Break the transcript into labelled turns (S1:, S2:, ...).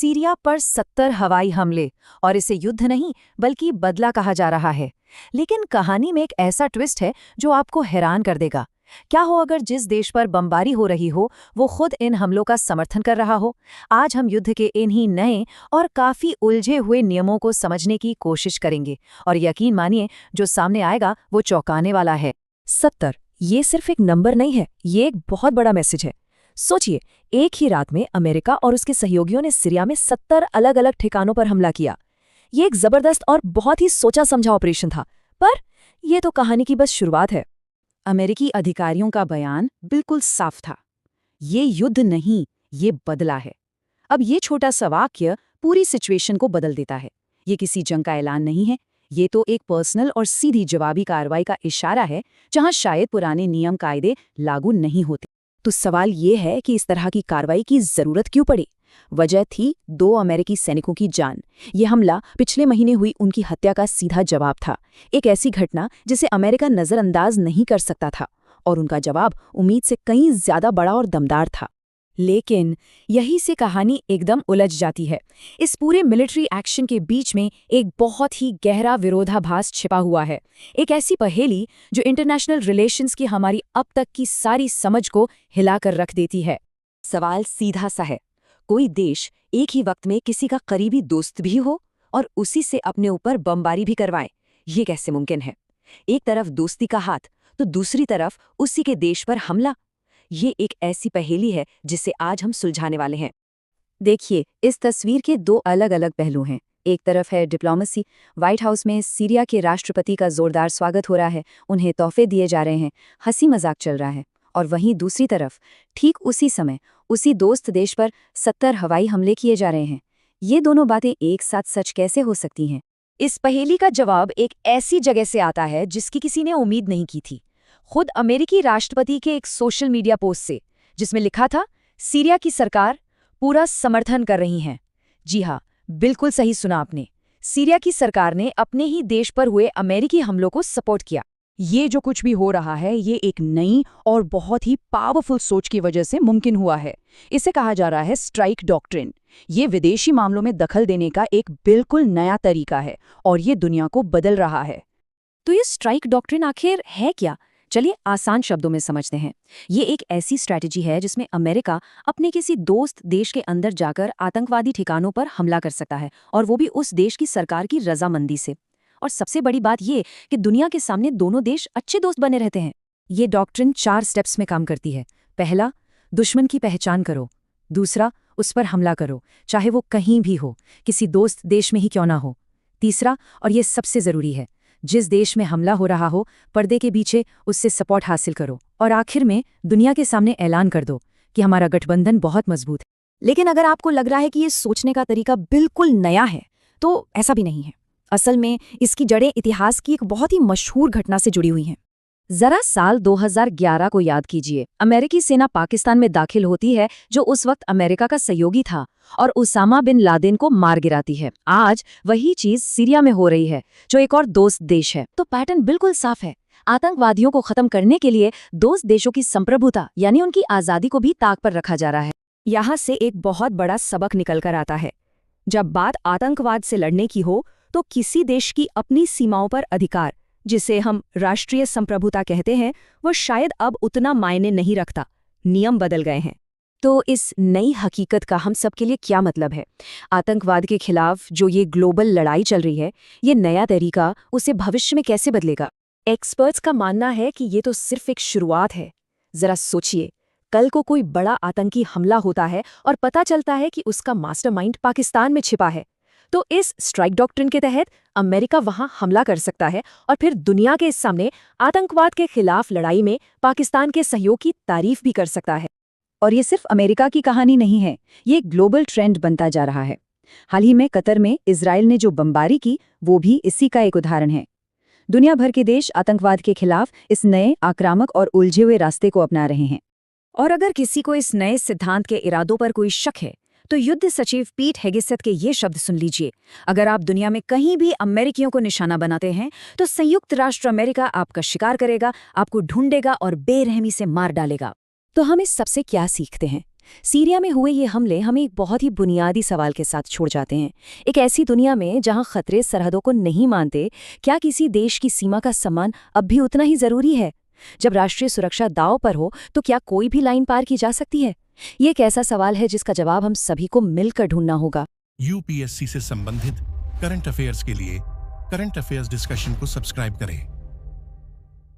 S1: Syria पर 70 हवाई हमले, और इसे युद्ध नहीं बल्कि बदला कहा जा रहा है। लेकिन कहानी में एक ऐसा ट्विस्ट है जो आपको हैरान कर देगा। क्या हो अगर जिस देश पर बमबारी हो रही हो वो खुद इन हमलों का समर्थन कर रहा हो? आज हम युद्ध के इन्हीं नए और काफी उलझे हुए नियमों को समझने की कोशिश करेंगे, और यकीन मानिए जो सामने आएगा वो चौंकाने वाला है।
S2: 70 ये सिर्फ एक नंबर नहीं है, ये एक बहुत बड़ा मैसेज है। सोचिए, एक ही रात में अमेरिका और उसके सहयोगियों ने सीरिया में 70 अलग अलग ठिकानों पर हमला किया। ये एक जबरदस्त और बहुत ही सोचा समझा ऑपरेशन था, पर यह तो कहानी की बस शुरुआत है।
S1: अमेरिकी अधिकारियों का बयान बिल्कुल साफ था, ये युद्ध नहीं, ये बदला है। अब ये छोटा सा वाक्य पूरी सिचुएशन को बदल देता है। ये किसी जंग का ऐलान नहीं है, ये तो एक पर्सनल और सीधी जवाबी कार्रवाई का इशारा है, जहां शायद पुराने नियम कायदे लागू नहीं होते।
S2: तो सवाल ये है कि इस तरह की कार्रवाई की जरूरत क्यों पड़ी? वजह थी 2 अमेरिकी सैनिकों की जान। यह हमला पिछले महीने हुई उनकी हत्या का सीधा जवाब था, एक ऐसी घटना जिसे अमेरिका नजरअंदाज नहीं कर सकता था, और उनका जवाब उम्मीद से कहीं ज्यादा बड़ा और दमदार था।
S1: लेकिन यही से कहानी एकदम उलझ जाती है। इस पूरे मिलिट्री एक्शन के बीच में एक बहुत ही गहरा विरोधाभास छिपा हुआ है, एक ऐसी पहेली जो इंटरनेशनल रिलेशंस की हमारी अब तक की सारी समझ को हिलाकर रख देती है।
S2: सवाल सीधा सा है, कोई देश एक ही वक्त में किसी का करीबी दोस्त भी हो और उसी से अपने ऊपर बमबारी भी करवाए, ये कैसे मुमकिन है? एक तरफ दोस्ती का हाथ तो दूसरी तरफ उसी के देश पर हमला। ये एक ऐसी पहेली है जिसे आज हम सुलझाने वाले हैं। देखिए, इस तस्वीर के 2 अलग अलग पहलू हैं। एक तरफ है डिप्लोमेसी, व्हाइट हाउस में सीरिया के राष्ट्रपति का जोरदार स्वागत हो रहा है, उन्हें तोहफे दिए जा रहे हैं, हंसी मजाक चल रहा है। और वहीं दूसरी तरफ ठीक उसी समय उसी दोस्त देश पर 70 हवाई हमले किए जा रहे हैं। ये दोनों बातें एक साथ सच कैसे हो सकती हैं?
S1: इस पहेली का जवाब एक ऐसी जगह से आता है जिसकी किसी ने उम्मीद नहीं की थी। खुद अमेरिकी राष्ट्रपति के एक सोशल मीडिया पोस्ट से, जिसमें लिखा था सीरिया की सरकार पूरा समर्थन कर रही है। जी हाँ, बिल्कुल सही सुना आपने। सीरिया की सरकार ने अपने ही देश पर हुए अमेरिकी हमलों को सपोर्ट किया। ये जो कुछ भी हो रहा है ये एक नई और बहुत ही पावरफुल सोच की वजह से मुमकिन हुआ है। इसे कहा जा रहा है स्ट्राइक डॉक्ट्रिन। ये विदेशी मामलों में दखल देने का एक बिल्कुल नया तरीका है और ये दुनिया को बदल रहा है।
S2: तो ये स्ट्राइक डॉक्ट्रिन आखिर है क्या? चलिए आसान शब्दों में समझते हैं। ये एक ऐसी स्ट्रैटेजी है जिसमें अमेरिका अपने किसी दोस्त देश के अंदर जाकर आतंकवादी ठिकानों पर हमला कर सकता है, और वो भी उस देश की सरकार की रजामंदी से। और सबसे बड़ी बात ये कि दुनिया के सामने दोनों देश अच्छे दोस्त बने रहते हैं। ये डॉक्ट्रिन 4 स्टेप्स में काम करती है। पहला, दुश्मन की पहचान करो। दूसरा, उस पर हमला करो, चाहे वो कहीं भी हो, किसी दोस्त देश में ही क्यों ना हो। तीसरा, और ये सबसे ज़रूरी है, जिस देश में हमला हो रहा हो पर्दे के पीछे उससे सपोर्ट हासिल करो। और आखिर में दुनिया के सामने ऐलान कर दो कि हमारा गठबंधन बहुत मजबूत है। लेकिन अगर आपको लग रहा है कि ये सोचने का तरीका बिल्कुल नया है, तो ऐसा भी नहीं है। असल में इसकी जड़ें इतिहास की एक बहुत ही मशहूर घटना से जुड़ी हुई हैं। जरा साल 2011 को याद कीजिए। अमेरिकी सेना पाकिस्तान में दाखिल होती है, जो उस वक्त अमेरिका का सहयोगी था, और उसामा बिन लादेन को मार गिराती है। आज वही चीज सीरिया में हो रही है, जो एक और दोस्त देश है। तो पैटर्न बिल्कुल साफ है। आतंकवादियों को खत्म करने के लिए दोस्त देशों की संप्रभुता यानी उनकी आजादी को भी ताक पर रखा जा रहा है। यहाँ से एक बहुत बड़ा सबक निकल कर आता है। जब बात आतंकवाद से लड़ने की हो तो किसी देश की अपनी सीमाओं पर अधिकार, जिसे हम राष्ट्रीय संप्रभुता कहते हैं, वो शायद अब उतना मायने नहीं रखता। नियम बदल गए हैं। तो इस नई हकीकत का हम सब के लिए क्या मतलब है? आतंकवाद के खिलाफ जो ये ग्लोबल लड़ाई चल रही है, ये नया तरीका उसे भविष्य में कैसे बदलेगा? एक्सपर्ट्स का मानना है कि ये तो सिर्फ एक शुरुआत है। जरा सोचिए, कल को कोई बड़ा आतंकी हमला होता है और पता चलता है कि उसका मास्टरमाइंड पाकिस्तान में छिपा है, तो इस स्ट्राइक डॉक्ट्रिन के तहत अमेरिका वहां हमला कर सकता है और फिर दुनिया के सामने आतंकवाद के खिलाफ लड़ाई में पाकिस्तान के सहयोग की तारीफ भी कर सकता है। और ये सिर्फ अमेरिका की कहानी नहीं है, ये ग्लोबल ट्रेंड बनता जा रहा है। हाल ही में कतर में इजराइल ने जो बमबारी की, वो भी इसी का एक उदाहरण है। दुनिया भर के देश आतंकवाद के खिलाफ इस नए आक्रामक और उलझे हुए रास्ते को अपना रहे हैं। और अगर किसी को इस नए सिद्धांत के इरादों पर कोई शक है, तो युद्ध सचिव पीट हेगेसेथ के ये शब्द सुन लीजिए। अगर आप दुनिया में कहीं भी अमेरिकियों को निशाना बनाते हैं, तो संयुक्त राष्ट्र अमेरिका आपका शिकार करेगा, आपको ढूंढेगा और बेरहमी से मार डालेगा। तो हम इस सबसे क्या सीखते हैं? सीरिया में हुए ये हमले हमें एक बहुत ही बुनियादी सवाल के साथ छोड़ जाते हैं। एक ऐसी दुनिया में जहां खतरे सरहदों को नहीं मानते, क्या किसी देश की सीमा का सम्मान अब भी उतना ही जरूरी है? जब राष्ट्रीय सुरक्षा दांव पर हो तो क्या कोई भी लाइन पार की जा सकती है? ये एक ऐसा सवाल है जिसका जवाब हम सभी को मिलकर ढूंढना होगा।
S3: यूपीएससी से संबंधित करंट अफेयर्स के लिए करंट अफेयर्स डिस्कशन को सब्सक्राइब करें।